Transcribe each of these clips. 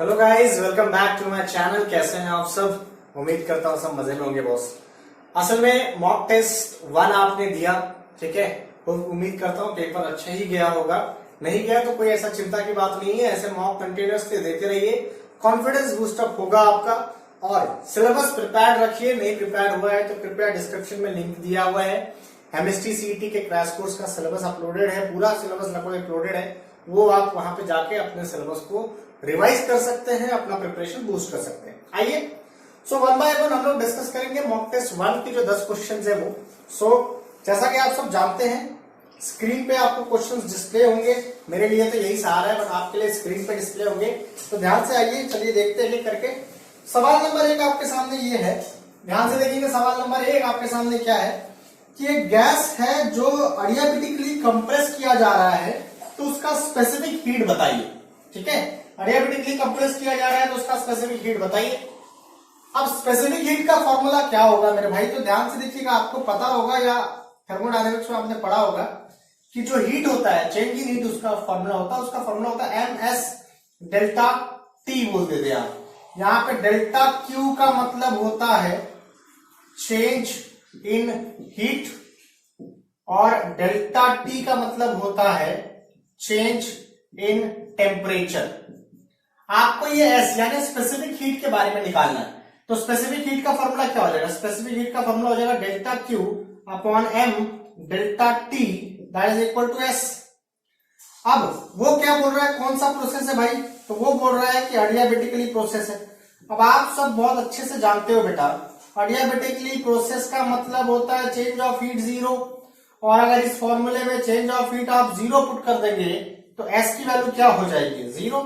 Hello guys, welcome back to my channel. कैसे हैं आप सब? उम्मीद करता हूँ सब मजे में होंगे बॉस। असल में मॉक टेस्ट 1 आपने दिया, ठीक है। तो उम्मीद करता हूँ पेपर अच्छा ही गया होगा। नहीं गया तो कोई ऐसा चिंता की बात नहीं है, ऐसे मॉक कंटिन्यूअसली देते रहिए, कॉन्फिडेंस बूस्टअप होगा आपका। और सिलेबस प्रिपेयर्ड रखिए। नहीं प्रिपेयर्ड हुआ है तो कृपया डिस्क्रिप्शन में लिंक दिया हुआ है, केमिस्ट्री सीईटी के क्रैश कोर्स का सिलेबस अपलोडेड है, पूरा सिलेबस लगभग अपलोडेड है। वो आप वहां पे जाके अपने सिलेबस को रिवाइज कर सकते हैं, अपना प्रिपरेशन बूस्ट कर सकते हैं। आइए सो वन बाय वन हम लोग डिस्कस करेंगे मॉक टेस्ट 1 की जो 10 क्वेश्चन है वो। सो जैसा कि आप सब जानते हैं, स्क्रीन पे आपको क्वेश्चंस डिस्प्ले होंगे। मेरे लिए तो यही सहारा है, बट आपके लिए स्क्रीन पे डिस्प्ले होंगे। तो ध्यान से आइए, चलिए देखते हैं करके। सवाल नंबर 1 आपके सामने ये है, ध्यान से देखिएगा। सवाल नंबर 1 आपके सामने क्या है कि एक गैस है जो अडियाबेटिकली कंप्रेस किया जा रहा है, तो उसका स्पेसिफिक हीट बताइए। ठीक है, अडियाबेटिकली कंप्रेस किया जा रहा है तो उसका स्पेसिफिक हीट बताइए। अब स्पेसिफिक हीट का फॉर्मूला क्या होगा मेरे भाई? तो ध्यान से देखिएगा, आपको पता होगा या थर्मोडायनेमिक्स में आपने पढ़ा होगा कि जो हीट होता है, चेंज इन हीट, उसका फॉर्मूला होता है, उसका फॉर्मूला होता है एमएस डेल्टा टी बोल देते हैं आप। यहाँ पे डेल्टा क्यू का मतलब होता है चेंज इन हीट और डेल्टा टी का मतलब होता है चेंज इन टेम्परेचर। आपको ये एस यानी स्पेसिफिक हीट के बारे में निकालना है। तो स्पेसिफिक हीट का फॉर्मूला क्या हो जाएगा? स्पेसिफिक हीट का फॉर्मूला हो जाएगा delta Q upon M delta T that is equal to S. अब वो क्या बोल रहा है, कौन सा प्रोसेस है भाई? तो वो बोल रहा है कि अडियाबेटिकली प्रोसेस है। अब आप सब बहुत अच्छे से जानते हो बेटा, अडियाबेटिकली प्रोसेस का मतलब होता है चेंज ऑफ हीट जीरो। और अगर इस फॉर्मूले में चेंज ऑफ हीट आप जीरो पुट कर देंगे तो एस की वैल्यू क्या हो जाएगी? जीरो।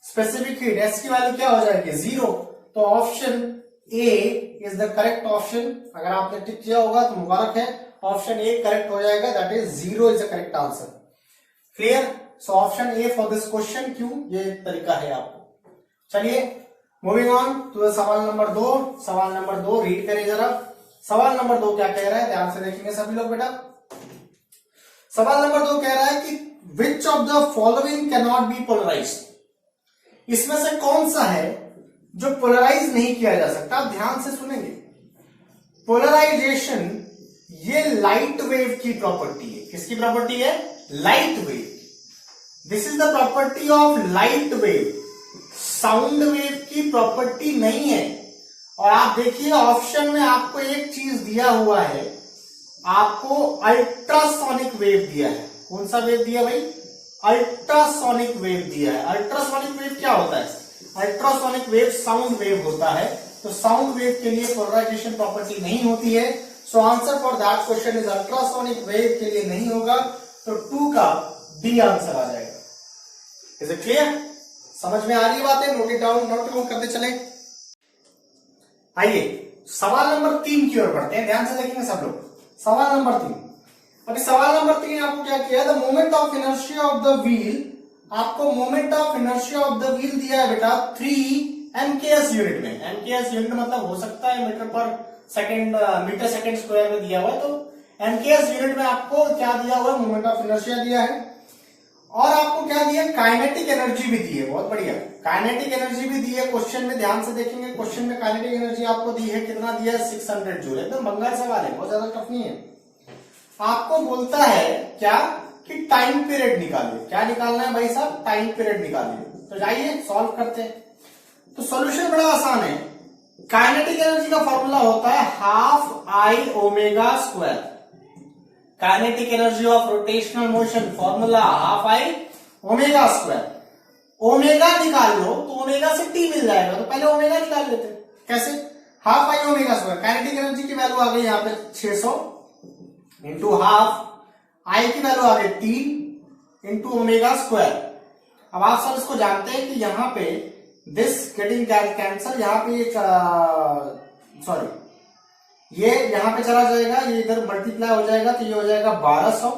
स्पेसिफिक हीट एस की वैल्यू क्या हो जाएगी? जीरो। तो option A is the correct option. अगर आपने टिक किया होगा तो मुबारक है, ऑप्शन ए करेक्ट हो जाएगा, that is zero is the correct answer. Clear? So option A for this question. क्यों? ये तरीका है आपको। चलिए मूविंग ऑन टू सवाल नंबर 2। सवाल नंबर 2 रीड करें जरा। सवाल नंबर 2 क्या कह रहा है, ध्यान से देखेंगे सभी लोग बेटा। सवाल नंबर 2 कह रहा है कि which of the following cannot be polarised. इसमें से कौन सा है जो पोलराइज नहीं किया जा सकता? आप ध्यान से सुनेंगे। पोलराइजेशन ये लाइट वेव की प्रॉपर्टी है। किसकी प्रॉपर्टी है? Light wave. This is the property of light wave, sound wave की प्रॉपर्टी नहीं है। और आप देखिए ऑप्शन में आपको एक चीज दिया हुआ है, आपको अल्ट्रासोनिक वेव दिया है। कौन सा वेव दिया भाई? अल्ट्रासोनिक वेव दिया है। अल्ट्रासोनिक वेव क्या होता है? अल्ट्रासोनिक वेव साउंड वेव होता है। तो साउंड वेव के लिए पोलराइजेशन प्रॉपर्टी नहीं होती है। सो answer for that question is ultrasonic wave के लिए नहीं होगा, तो 2 का डी आंसर आ जाएगा। Is it clear? समझ में आ रही है बातें? Note it down, note down करते चले। आइए सवाल नंबर 3 की ओर बढ़ते हैं, ध्यान से देखेंगे सब लोग। सवाल नंबर 3। अभी सवाल नंबर 3 आपको क्या किया? The moment of inertia of the wheel. आपको moment of inertia of the wheel दिया है बेटा 3 MKS यूनिट में। MKS यूनिट मतलब हो सकता है मीटर पर सेकेंड, मीटर सेकेंड स्क्वायर में दिया हुआ है। तो MKS यूनिट में आपको क्या दिया हुआ है? मोमेंट ऑफ इनर्शिया दिया है। और आपको क्या दिया? काइनेटिक एनर्जी भी दी है। बहुत बढ़िया, काइनेटिक एनर्जी भी दी है क्वेश्चन में। ध्यान से देखेंगे क्वेश्चन में काइनेटिक एनर्जी आपको दी है, कितना दिया है? 600 जूल। एकदम बंगाल सवाल है, बहुत ज्यादा टफ नहीं है। आपको बोलता है क्या कि टाइम पीरियड निकालिए। क्या निकालना है भाई साहब? टाइम पीरियड निकालिए। तो जाइए सॉल्व करते हैं। तो सॉल्यूशन बड़ा आसान है। काइनेटिक एनर्जी का फॉर्मूला होता है half I omega square. Kinetic energy of rotational motion formula half I omega square. Omega निकाल लो तो ओमेगा से टी मिल जाएगा, तो पहले ओमेगा निकाल लेते हैं। कैसे? Half I omega square. Kinetic energy की वैल्यू आ गई यहाँ पे 600 इंटू हाफ, आई की वैल्यू आ गई 3 इंटू ओमेगा स्क्वायर। अब आप सब इसको जानते हैं कि यहाँ पे दिस गेटिंग कैंसल, यहाँ पे सॉरी ये यहां पे चला जाएगा, ये इधर मल्टीप्लाई हो जाएगा, तो ये हो जाएगा 1200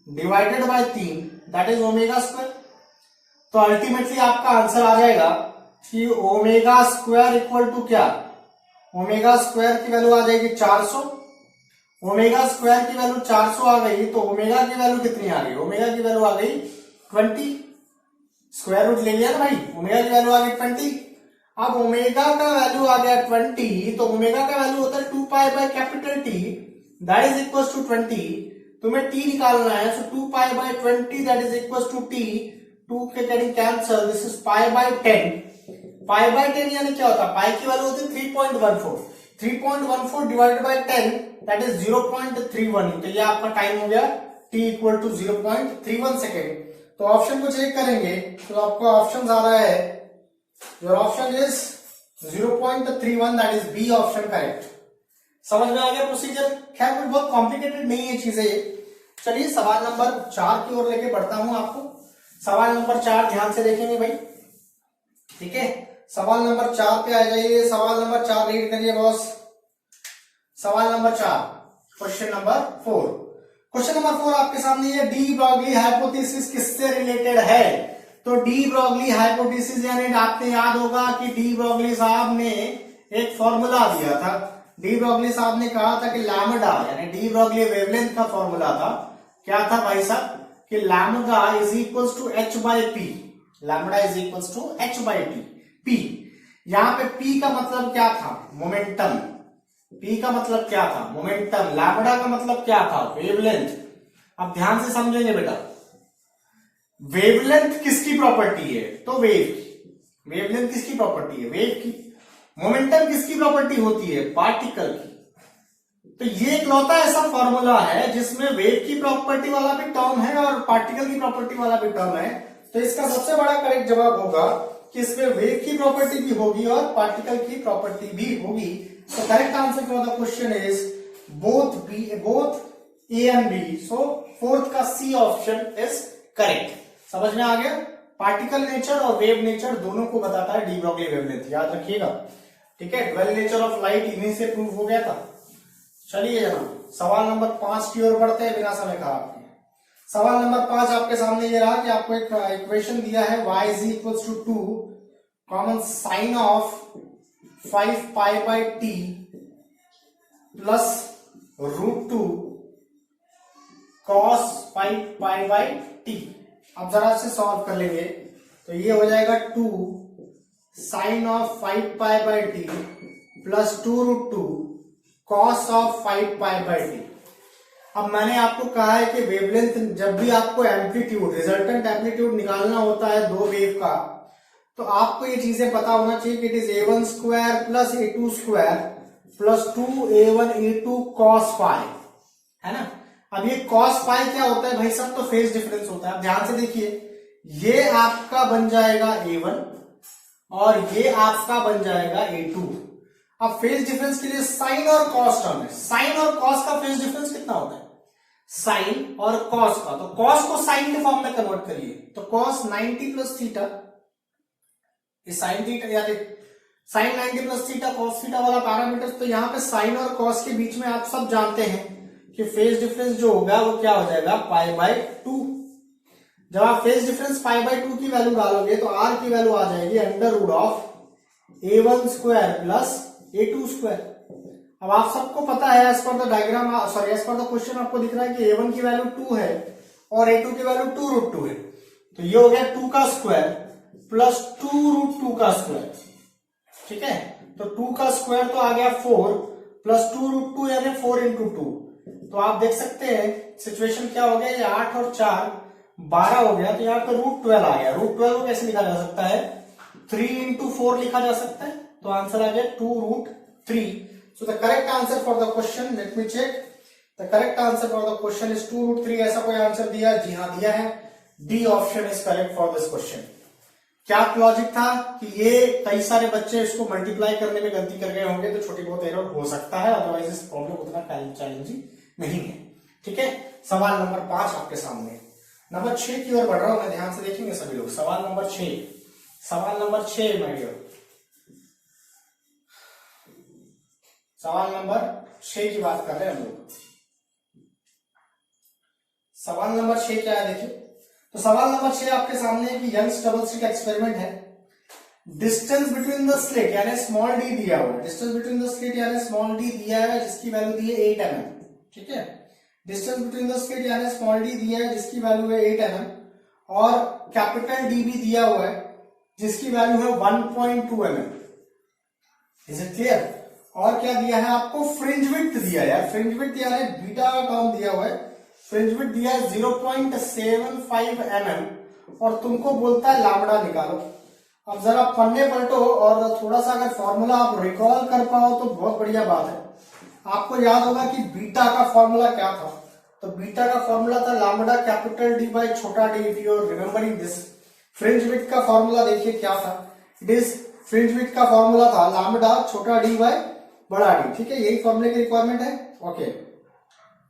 divided by 3 that is omega square. तो अल्टीमेटली आपका आंसर आ जाएगा कि ओमेगा स्क्वायर इक्वल टू क्या? ओमेगा स्क्वायर की वैल्यू आ जाएगी 400। ओमेगा स्क्वायर की वैल्यू 400 आ गई, तो ओमेगा की वैल्यू कितनी आ गई? ओमेगा की वैल्यू आ गई 20। स्क्वायर रूट ले लिया ना भाई, ओमेगा की वैल्यू आ गई 20। अब ओमेगा का वैल्यू आ गया 20, तो ओमेगा का वैल्यू होता है 2 pi by capital T, that is equal to 20। तुम्हें टी निकालना है, so 2 pi by 20 that is equal to T, 2 के getting cancel, this is pi by 10। Pi by 10 यानी क्या होता है, पाई की वैल्यू होती है 3.14, 3.14 डिवाइडेड बाय 10 दैट इज 0.31। तो ये आपका टाइम हो गया t इक्वल टू 0.31 सेकेंड। तो ऑप्शन को चेक करेंगे तो आपका ऑप्शन आ रहा है, your option is 0.31, that is B option correct. समझ में आ गया प्रोसीजर? खैर कोई बहुत कॉम्प्लिकेटेड नहीं है चीजें। चलिए सवाल नंबर 4 की ओर लेके बढ़ता हूं आपको। सवाल नंबर 4 ध्यान से देखेंगे भाई, ठीक है। सवाल नंबर 4 पे आ जाइए। सवाल नंबर 4 रीड करिए बॉस। सवाल number 4, question number 4। Question number 4 आपके सामने ये डी ब्रॉगली हाइपोथेसिस किससे रिलेटेड है? तो डी ब्रॉगली हाइपोथेसिस यानी आपने याद होगा कि डी ब्रॉगली साहब ने एक फॉर्मूला दिया था। डी ब्रॉगली साहब ने कहा था कि लैम्डा यानी डी ब्रॉगली वेवलेंथ का फॉर्मूला था, क्या था भाई साहब, कि lambda is equals to H by P. Lambda is equals to H by T. P, यहां पे पी का मतलब क्या था, मोमेंटम। पी का मतलब क्या था, मोमेंटम। लैम्डा का मतलब क्या था, वेवलेंथ। अब ध्यान से समझेंगे बेटा, वेवलेंथ किसकी प्रॉपर्टी है, तो वेव की। वेवलेंथ किसकी प्रॉपर्टी है, वेव की। मोमेंटम किसकी प्रॉपर्टी होती है, पार्टिकल की। तो ये इकलौता ऐसा फॉर्मूला है जिसमें वेव की प्रॉपर्टी वाला भी टर्म है और पार्टिकल की प्रॉपर्टी वाला भी टर्म है। तो इसका सबसे बड़ा करेक्ट जवाब होगा कि इसमें वेव की प्रॉपर्टी भी होगी और पार्टिकल की प्रॉपर्टी भी होगी। तो correct answer for the question is both A and B. So fourth का सी ऑप्शन इज करेक्ट। समझ में आ गया? पार्टिकल नेचर और वेव नेचर दोनों को बताता है डी ब्रॉगली वेवलेंथ, याद रखिएगा, ठीक है। ड्वेल नेचर ऑफ लाइट इन्हीं से प्रूव हो गया था। चलिए जनाब सवाल नंबर 5 की ओर बढ़ते हैं बिना समय खराब किए। सवाल नंबर 5 आपके सामने ये रहा कि आपको एक इक्वेशन दिया है y is equal to 2 common sine of 5 pi by T plus √2 cos 5 pi by T. अब जरा से सॉल्व कर लेंगे तो ये हो जाएगा 2 sine of 5 pi by T plus 2√2 cos of 5 pi by T. अब मैंने आपको कहा है कि वेवलेंथ जब भी आपको एम्पलीट्यूड रिजल्टेंट एम्पलीट्यूड निकालना होता है दो वेव का, तो आपको ये चीजें पता होना चाहिए कि it is a1 square plus a2 square plus 2a1 a2 cos five, है ना। अब ये cos फाइव क्या होता है भाई साहब, तो फेज डिफरेंस होता है। ध्यान से देखिए, ये आपका बन जाएगा a1 और ये आपका बन जाएगा a2। अब फेज डिफरेंस के लिए साइन और कॉस टर्म है। साइन और कॉस का फेज डिफरेंस कितना होता है, साइन और कॉस का। तो कॉस को साइन के फॉर्म में कन्वर्ट करिए, तो cos 90 plus theta, sine theta या sine 90 plus theta cos theta वाला पैरामीटर। तो यहां पे साइन और कॉस के बीच में आप सब जानते हैं कि फेज डिफरेंस जो होगा वो क्या हो जाएगा, पाई बाई 2। जब आप फेज डिफरेंस पाई बाई 2 की वैल्यू डालोगे तो आर की वैल्यू आ जाएगी under root of a1 square plus a2 square. अब आप सबको पता है as per the diagram, sorry as per the question आपको दिख रहा है कि a1 की वैल्यू 2 है और a2 की वैल्यू 2√2 है। तो ये हो गया 2 का स्क्वायर प्लस 2√2 का स्क्वायर, ठीक है। तो 2 का स्क्वायर तो आ गया 4 प्लस 2√2 यानी 4 इंटू 2। तो आप देख सकते हैं सिचुएशन क्या हो गया, ये 8 और 4 12 हो गया। तो यहाँ पे √12 आ गया। √12 को कैसे लिखा जा सकता है, 3 इंटू 4 लिखा जा सकता है। तो आंसर आ गया 2√3। So the correct answer for the question, let me check, the correct answer for the question is 2√3। ऐसा कोई आंसर दिया, जी हाँ दिया है, D option is correct for this question. क्या लॉजिक था कि ये कई सारे बच्चे इसको मल्टीप्लाई करने में गलती कर गए होंगे, तो छोटी बहुत एरर हो सकता है, अदरवाइज इस प्रॉब्लम उतना चैलेंजिंग नहीं है, ठीक है। सवाल नंबर 5 आपके सामने। नंबर 6 की ओर बढ़ रहा हूं मैं, ध्यान से देखेंगे सभी लोग। सवाल नंबर 6, सवाल नंबर 6 माय डियर, सवाल नंबर 6 की बात कर रहे हैं हम लोग। सवाल नंबर 6 क्या है देखिए, तो सवाल नंबर 6 आपके सामने है कि यंग्स डबल स्लिट एक्सपेरिमेंट है। डिस्टेंस बिटवीन द स्लिट यानी स्मॉल डी दिया हुआ है, डिस्टेंस बिटवीन द स्लिट यानी स्मॉल डी दिया है जिसकी वैल्यू दी है 8 mm, ठीक है। डिस्टेंस बिटवीन द स्लिट यानी स्मॉल डी दिया है जिसकी वैल्यू है 8 mm और कैपिटल डी भी दिया हुआ है जिसकी वैल्यू है 1.2 mm। Is it clear? और क्या दिया है आपको? फ्रिंज विड्थ दिया है यार, फ्रिंज विड्थ दिया है, बीटा का टर्म दिया हुआ है, फ्रिंज विड्थ दिया है 0.75 mm और तुमको बोलता है लैम्बडा निकालो। अब जरा पन्ने पलटो और थोड़ा सा अगर फॉर्मूला आप रिकॉल कर पाओ तो बहुत बढ़िया बात है। आपको याद होगा कि बीटा का फॉर्मूला क्या था? तो बीटा का फॉर्मूला था लैम्बडा कैपिटल डी बाय छोटा D. If you are remembering this, fringe width का फॉर्मूला देखिए क्या था? इट इज, फ्रिंज विड्थ का फॉर्मूला था लैम्बडा छोटा डी बाय बड़ा डी। ठीक है, यही फॉर्मूले की रिक्वायरमेंट है। ओके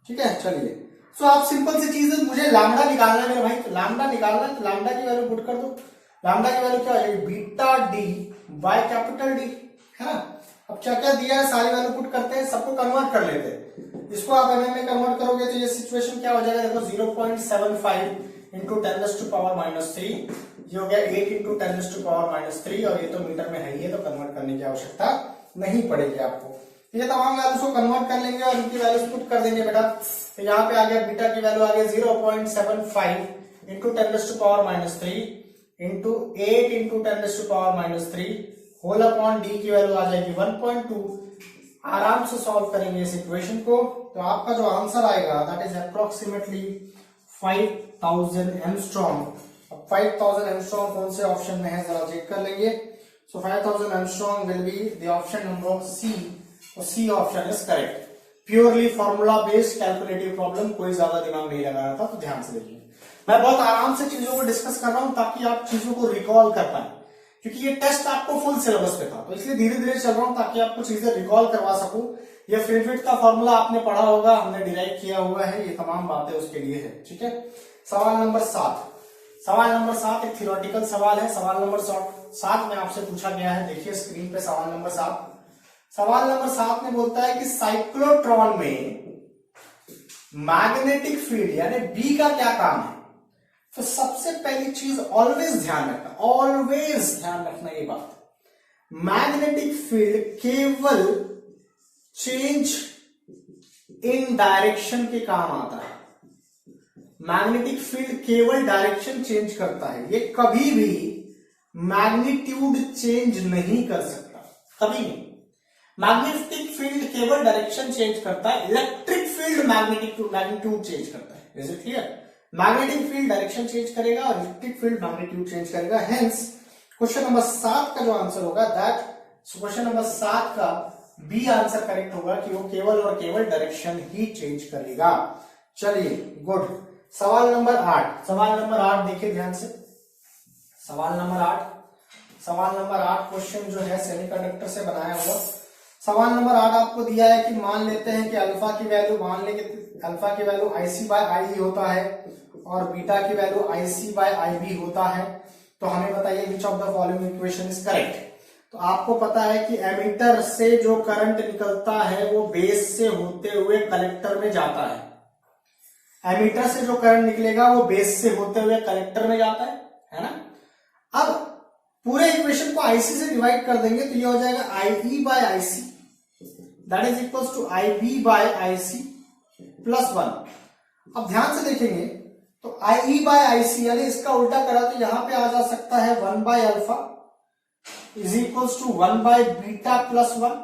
ठीक है, चलिए। सो आप सिंपल सी चीज है, मुझे लैम्बडा निकालना है मेरे भाई, तो लैम्बडा निकालना है तो लैम्बडा की वैल्यू पुट कर दो। लैम्बडा की वैल्यू क्या हो जाएगी? Beta D by capital D, है ना। अब क्या क्या दिया है सारी वैल्यू पुट करते हैं, सबको कन्वर्ट कर लेते हैं। इसको आप एमएम में कन्वर्ट करोगे तो ये सिचुएशन क्या हो जाएगा? देखो 0.75 इंटू 10⁻³ ये हो गया 8 इंटू 10⁻³ और ये तो मीटर में है ही है, तो कन्वर्ट करने की आवश्यकता नहीं पड़ेगी आपको। ये तमाम वैल्यूज को कन्वर्ट कर लेंगे और इनकी वैल्यूज पुट कर देंगे बेटा। तो यहाँ पे आ गया बीटा की वैल्यू आ गया 0.75 into 10⁻³ into 8 into 10⁻³ whole upon D की वैल्यू आ जाएगी 1.2। आराम से सॉल्व करेंगे इस इक्वेशन को तो आपका जो आंसर आएगा दैट इज अप्रोक्सीमेटली 5000 एंगस्ट्रॉम। अब 5000 एंगस्ट्रॉम कौन से ऑप्शन में है जरा चेक कर लेंगे। So 5000 angstrom will be the option number C. तो C option is correct. Purely formula based calculative problem, कोई ज्यादा दिमाग नहीं लगाया था, तो ध्यान से देखिए। मैं बहुत आराम से चीजों को डिस्कस कर रहा हूं ताकि आप चीजों को रिकॉल कर पाए, क्योंकि ये टेस्ट आपको फुल सिलेबस पे था, तो इसलिए धीरे धीरे चल रहा हूं ताकि आपको चीजें रिकॉल करवा सकूं। ये फ्रिंज विड्थ का फॉर्मूला आपने पढ़ा होगा, हमने डिराइव किया हुआ है, ये तमाम बातें उसके लिए है। ठीक है, सवाल नंबर 7। सवाल नंबर 7 एक थ्योरेटिकल सवाल है। सवाल नंबर 7 में आपसे पूछा गया है, देखिए स्क्रीन पे सवाल नंबर 7। सवाल नंबर 7 में बोलता है कि साइक्लोट्रॉन में मैग्नेटिक फील्ड यानी बी का क्या काम है। तो सबसे पहली चीज ऑलवेज ध्यान रखना, ऑलवेज ध्यान रखना ये बात, मैग्नेटिक फील्ड केवल चेंज इन डायरेक्शन के काम आता है। मैग्नेटिक फील्ड केवल डायरेक्शन चेंज करता है, ये कभी भी मैग्नीट्यूड चेंज नहीं कर सकता, कभी नहीं। मैग्नेटिक फील्ड केवल डायरेक्शन चेंज करता है, इलेक्ट्रिक फील्ड मैग्नीट्यूड चेंज करता है। Is it clear? Magnetic field direction change करेगा और इलेक्ट्रिक फील्ड मैग्नीट्यूड चेंज करेगा। हेंस क्वेश्चन नंबर 7 का जो आंसर होगा दैट, क्वेश्चन नंबर 7 का बी आंसर करेक्ट होगा कि वो केवल और केवल डायरेक्शन ही चेंज करेगा। चलिए गुड। सवाल नंबर 8। सवाल नंबर 8 देखिए ध्यान से। सवाल नंबर 8 क्वेश्चन जो है सेमीकंडक्टर से बनाया हुआ। सवाल नंबर 8 आपको दिया है कि मान लेते हैं कि अल्फा की वैल्यू, मान लेंगे अल्फा की वैल्यू IC बाय आई होता है और बीटा की वैल्यू IC बाय IB होता है। तो हमें बताइए विच of the following equation is correct. तो आपको पता है कि एमीटर से जो करंट निकलता है वो बेस से होते हुए कलेक्टर में जाता है। एमीटर से जो करंट निकलेगा वो बेस से होते हुए कलेक्टर में जाता है ना। अब पूरे इक्वेशन को IC से डिवाइड कर देंगे तो ये हो जाएगा IE by IC that is equals to IB by IC plus 1। अब ध्यान से देखेंगे तो IE बाय IC यानी इसका उल्टा करा तो यहां पे आ जा सकता है 1 by alpha is equals to 1 by beta plus 1।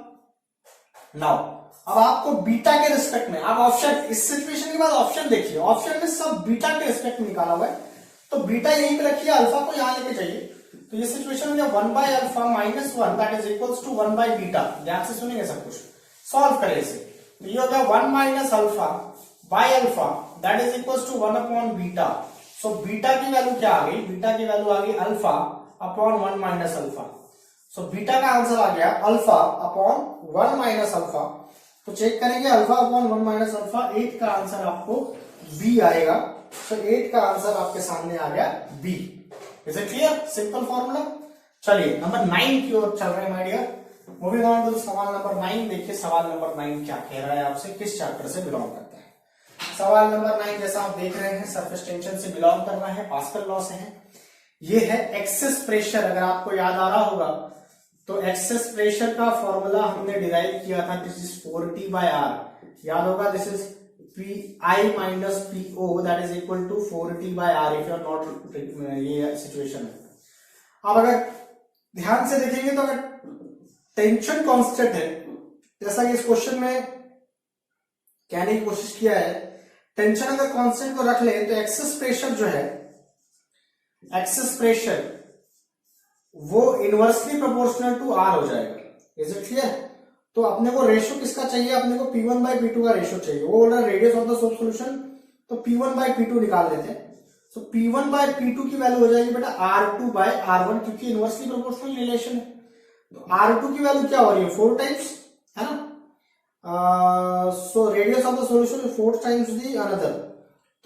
Now अब आपको बीटा के रिस्पेक्ट में, आप ऑप्शन, इस सिचुएशन के बाद ऑप्शन देखिए, ऑप्शन में सब बीटा के रिस्पेक्ट में निकाला हुआ है, तो बीटा यहीं पे रखिए, अल्फा को यहां लेके जाइए। तो ये सिचुएशन में 1 by alpha minus 1 that is equals to 1 by beta. ध्यान से सुनेंगे सब कुछ, सॉल्व करें इसे। तो ये हो गया 1 minus alpha by alpha that is equals to 1 upon beta. So beta की वैल्यू क्या आ गई? बीटा की वैल्यू आ गई alpha upon 1 minus alpha. So beta का आंसर आ गया अल्फा अपॉन 1 माइनस अल्फा। तो चेक करेंगे अल्फा अपॉन 1 माइनस अल्फा, 8 का आंसर आपको बी आएगा। तो 8 का आंसर आपके सामने आ गया B. Is it clear? Simple formula. चलिए नंबर 9 की ओर चल रहे हैं my dear. Moving on to सवाल नंबर 9। देखिए सवाल नंबर 9 क्या कह रहा है आपसे, किस चैप्टर से बिलोंग करता है। सवाल नंबर 9 जैसा आप देख रहे हैं सरफेस टेंशन से बिलोंग कर रहा है, पास्कल लॉ से है। ये है एक्सेस प्रेशर। अगर आपको याद आ रहा होगा तो एक्सेस प्रेशर का फॉर्मूला हमने डिराइव किया था, this is 4T by R। याद होगा, this is PI minus PO that is equal to 4T/R if you are not, ये सिचुएशन है। अब अगर ध्यान से देखेंगे तो अगर टेंशन कांस्टेंट है, जैसा कि इस क्वेश्चन में कहने की कोशिश किया है, टेंशन अगर कांस्टेंट को रख ले तो एक्सेस प्रेशर जो है, एक्सेस प्रेशर वो इनवर्सली प्रोपोर्शनल टू R हो जाएगा। Is it clear? तो अपने को रेशियो किसका चाहिए, अपने को P1/P2 का रेशियो चाहिए। वो बोल रहा है radius of the soap solution, तो P1/P2 निकाल लेते हैं। सो P1/P2 की वैल्यू हो जाएगी बेटा R2/R1, क्योंकि इनवर्सली प्रोपोर्शनल रिलेशन है। तो R2 की वैल्यू क्या हो रही है, 4 टाइम्स, है ना। So radius of the solution is 4 times the another,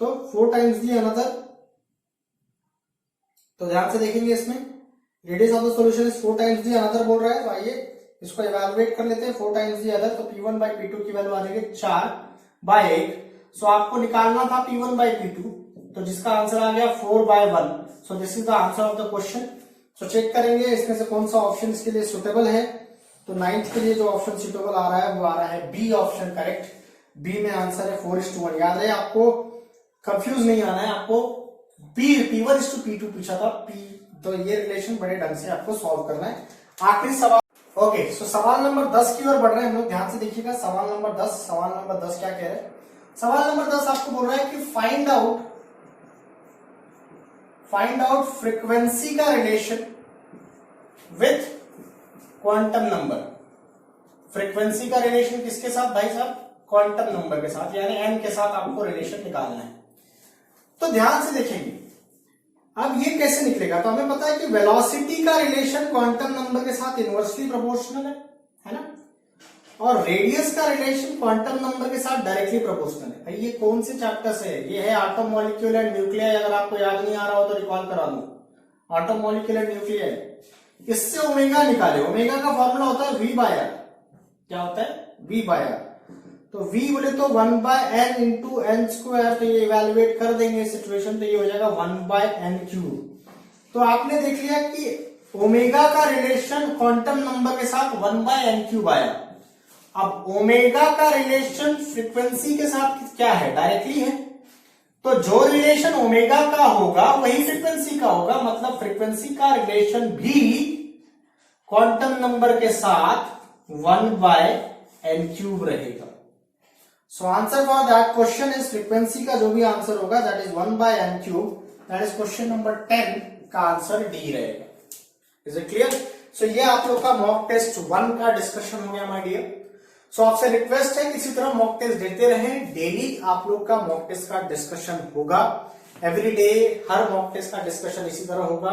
तो 4 टाइम्स दी अनदर। तो ध्यान से देखेंगे, इसमें radius of the solution is 4 times the another बोल रहा है। तो आइए इसको इवैल्यूएट कर लेते हैं, 4 टाइम्स दी अदर। तो P1/P2 की वैल्यू आ जाएगी 4/8। सो आपको निकालना था P1/P2, तो जिसका आंसर आ गया 4/1। So this is the answer of the question. सो चेक करेंगे इसमें से कौन सा ऑप्शन इसके लिए सुटेबल है। तो 9th के लिए जो ऑप्शन सुटेबल आ रहा है वो आ रहा है बी ऑप्शन, करेक्ट। बी में आंसर है 4:1। याद है, आपको कंफ्यूज नहीं आना है, आपको P1:P2 पूछा था, तो ये रिलेशन बड़े ढंग से आपको सॉल्व करना है। आखिरी सवाल, ओके। सो सवाल नंबर 10 की ओर बढ़ रहे हैं हम लोग, ध्यान से देखिएगा। सवाल नंबर 10, सवाल नंबर 10 क्या कह रहे हैं? सवाल नंबर 10 आपको बोल रहा है कि फाइंड आउट फ्रीक्वेंसी का relation with quantum number. Frequency का रिलेशन किसके साथ भाई साहब? क्वांटम नंबर के साथ, यानी n के साथ आपको रिलेशन निकालना है। तो ध्यान से देखेंगे, अब ये कैसे निकलेगा। तो हमें पता है कि वेलोसिटी का रिलेशन क्वांटम नंबर के साथ इनवर्सली प्रोपोर्शनल है ना, और रेडियस का रिलेशन क्वांटम नंबर के साथ डायरेक्टली प्रोपोर्शनल है। भाई ये कौन से चैप्टर से है? ये है एटम, मॉलिक्यूल एंड न्यूक्लियर। अगर आपको याद नहीं आ रहा हो तो रिकॉल करा दूं, एटम, मॉलिक्यूल एंड न्यूक्लियर। इससे ओमेगा निकाले, ओमेगा का फॉर्मूला होता है V/R। क्या होता है? V/R। तो V बोले तो 1/n इंटू n स्क्वायर, तो ये इवेल्युएट कर देंगे सिचुएशन, तो ये हो जाएगा 1/n³। तो आपने देख लिया कि ओमेगा का रिलेशन क्वांटम नंबर के साथ 1/n³ आया। अब ओमेगा का रिलेशन फ्रीक्वेंसी के साथ क्या है? डायरेक्टली है। तो जो रिलेशन ओमेगा का होगा वही फ्रीक्वेंसी का होगा, मतलब फ्रीक्वेंसी का रिलेशन भी क्वांटम नंबर के साथ 1/n³ रहेगा। So answer for that question is, frequency का जो भी आंसर होगा that is 1/n³। That is question number 10 का आंसर डी रहेगा। Is it clear? सो ये आप लोग का मॉक टेस्ट 1 का डिस्कशन हो गया माय डियर। सो आपसे रिक्वेस्ट है किसी तरह मॉक टेस्ट देते रहें, डेली आप लोग का मॉक टेस्ट का डिस्कशन होगा। एवरी डे हर मॉक टेस्ट का डिस्कशन इसी तरह होगा।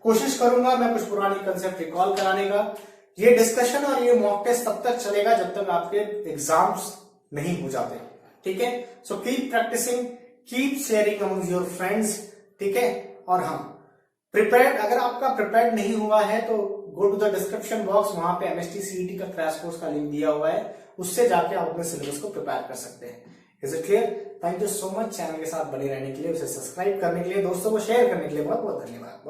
कोशिश करूंगा मैं कुछ पुरानी कंसेप्ट रिकॉल कराने का। ये डिस्कशन और ये मॉक टेस्ट तब तक चलेगा जब तक आपके एग्जाम्स नहीं हो जाते, ठीक है। So keep practising, keep sharing among your friends, ठीक है। और हाँ, प्रिपेयर्ड, अगर आपका प्रिपेयर्ड नहीं हुआ है तो go to the description box, वहां पे MST CET का क्रैश कोर्स का लिंक दिया हुआ है, उससे जाके आप अपने सिलेबस को प्रिपेयर कर सकते हैं। Is it clear? Thank you so much channel के साथ बने रहने के लिए, उसे सब्सक्राइब करने के लिए, दोस्तों को शेयर करने के लिए बहुत बहुत धन्यवाद।